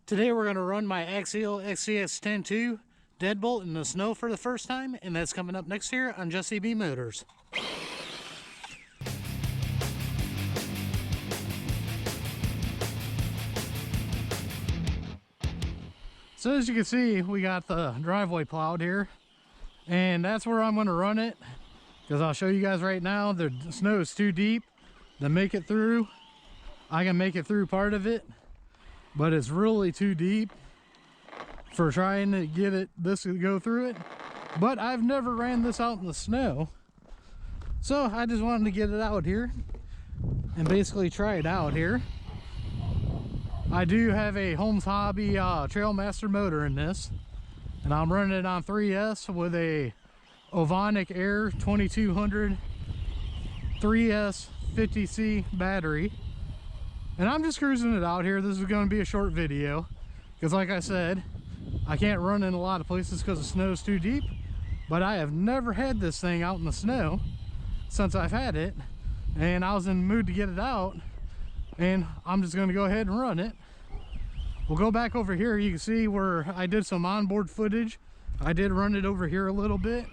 Today we're going to run my Axial Scx10 Deadbolt in the snow for the first time, and that's coming up next here on Jesse B Motors. So as you can see, we got the driveway plowed here, and that's where I'm going to run it, because I'll show you guys right now the snow is too deep to make it through. I can make it through part of it, but it's really too deep for trying to get this to go through it. But I've never ran this out in the snow, so I just wanted to get it out here and basically try it out here. I do have a Holmes Hobby Trailmaster motor in this, and I'm running it on 3S with a Ovonic Air 2200 3S 50C battery. And I'm just cruising it out here. This is going to be a short video because, like I said, I can't run in a lot of places because the snow is too deep. But I have never had this thing out in the snow since I've had it, and I was in the mood to get it out, and I'm just going to go ahead and run it. We'll go back over here. You can see where I did some onboard footage. I did run it over here a little bit.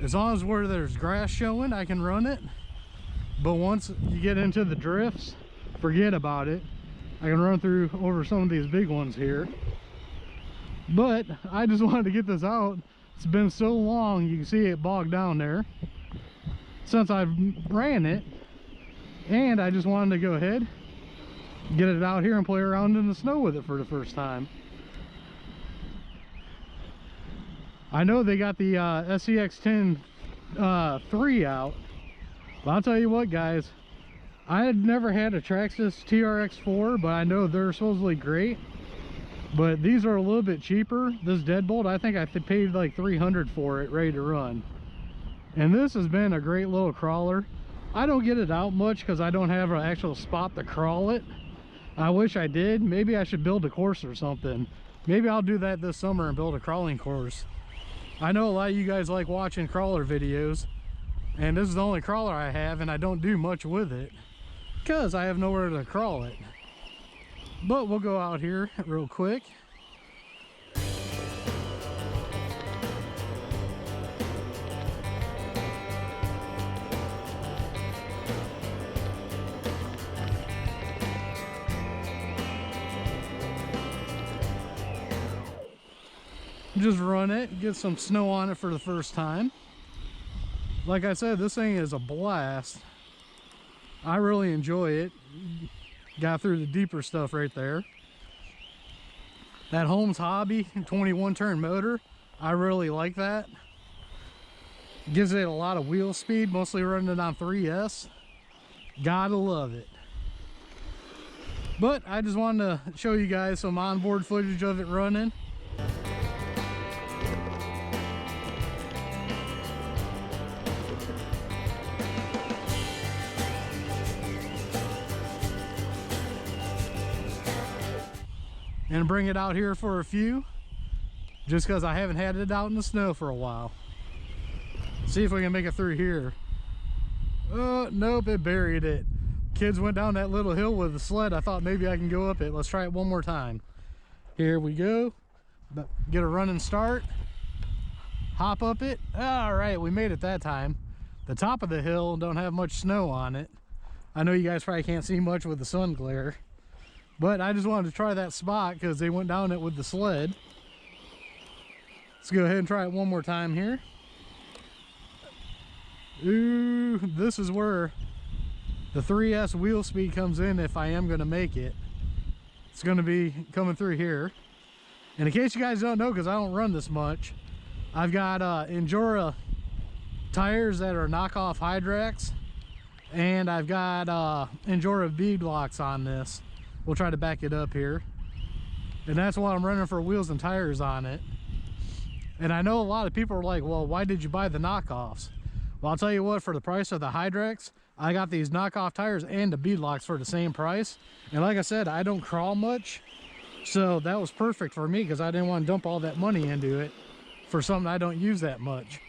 As long as where there's grass showing, I can run it. But once you get into the drifts, forget about it. I can run through over some of these big ones here. But I just wanted to get this out. It's been so long, you can see it bogged down there since I've ran it. And I just wanted to go ahead, get it out here and play around in the snow with it for the first time. I know they got the Scx10 3 out, but I'll tell you what, guys, I had never had a Traxxas TRX4, but I know they're supposedly great. But these are a little bit cheaper. This Deadbolt, I think I paid like $300 for it, ready to run. And this has been a great little crawler. I don't get it out much because I don't have an actual spot to crawl it. I wish I did. Maybe I should build a course or something. Maybe I'll do that this summer and build a crawling course. I know a lot of you guys like watching crawler videos, and this is the only crawler I have, and I don't do much with it because I have nowhere to crawl it. But we'll go out here real quick. Just run it, get some snow on it for the first time. Like I said, this thing is a blast. I really enjoy it. Got through the deeper stuff right there. That Holmes Hobby 21 turn motor, I really like that. Gives it a lot of wheel speed, mostly running it on 3S. Gotta love it. But I just wanted to show you guys some onboard footage of it running. And bring it out here for a few, just because I haven't had it out in the snow for a while. See if we can make it through here. Oh, nope, it buried it. Kids went down that little hill with the sled. I thought maybe I can go up it. Let's try it one more time. Here we go. Get a running start. Hop up it. All right, we made it that time. The top of the hill don't have much snow on it. I know you guys probably can't see much with the sun glare, but I just wanted to try that spot because they went down it with the sled. Let's go ahead and try it one more time here. Ooh, this is where the 3S wheel speed comes in if I am going to make it. It's going to be coming through here. And in case you guys don't know, because I don't run this much, I've got Endura tires that are knockoff Hydrax, and I've got Endura bead locks on this. We'll try to back it up here. And that's what I'm running for wheels and tires on it. And I know a lot of people are like, well, why did you buy the knockoffs? Well, I'll tell you what, for the price of the Hydrax, I got these knockoff tires and the bead locks for the same price. And like I said, I don't crawl much, so that was perfect for me because I didn't want to dump all that money into it for something I don't use that much.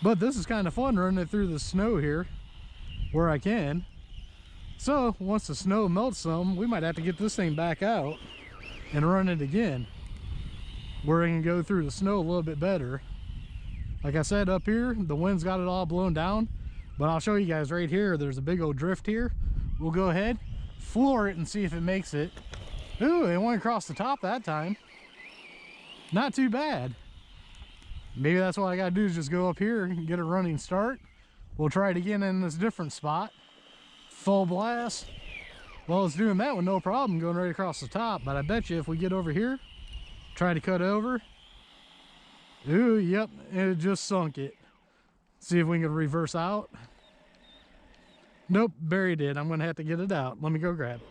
But this is kind of fun running it through the snow here where I can. So once the snow melts some, we might have to get this thing back out and run it again, where I can go through the snow a little bit better. Like I said, up here the wind's got it all blown down, but I'll show you guys right here, there's a big old drift here. We'll go ahead, floor it, and see if it makes it. Ooh, it went across the top that time. Not too bad. Maybe that's what I gotta do, is just go up here and get a running start. We'll try it again in this different spot. Full blast. Well, it's doing that with no problem going right across the top, but I bet you if we get over here, try to cut over. Ooh, yep, it just sunk it. See if we can reverse out. Nope, buried it. I'm gonna have to get it out. Let me go grab it.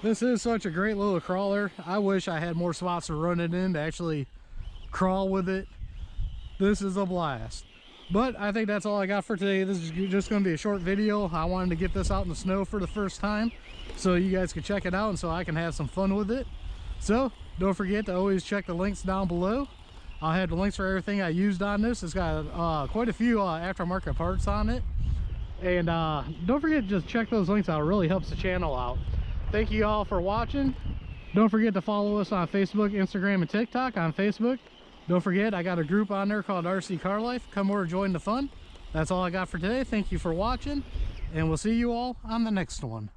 This is such a great little crawler. I wish I had more spots to run it in to actually crawl with it. This is a blast. But I think that's all I got for today. This is just going to be a short video. I wanted to get this out in the snow for the first time so you guys could check it out and so I can have some fun with it. So don't forget to always check the links down below. I'll have the links for everything I used on this. It's got quite a few aftermarket parts on it. And don't forget to just check those links out. It really helps the channel out. Thank you all for watching. Don't forget to follow us on Facebook, Instagram, and TikTok. On Facebook, don't forget I got a group on there called RC Car Life. Come over, join the fun. That's all I got for today. Thank you for watching, and we'll see you all on the next one.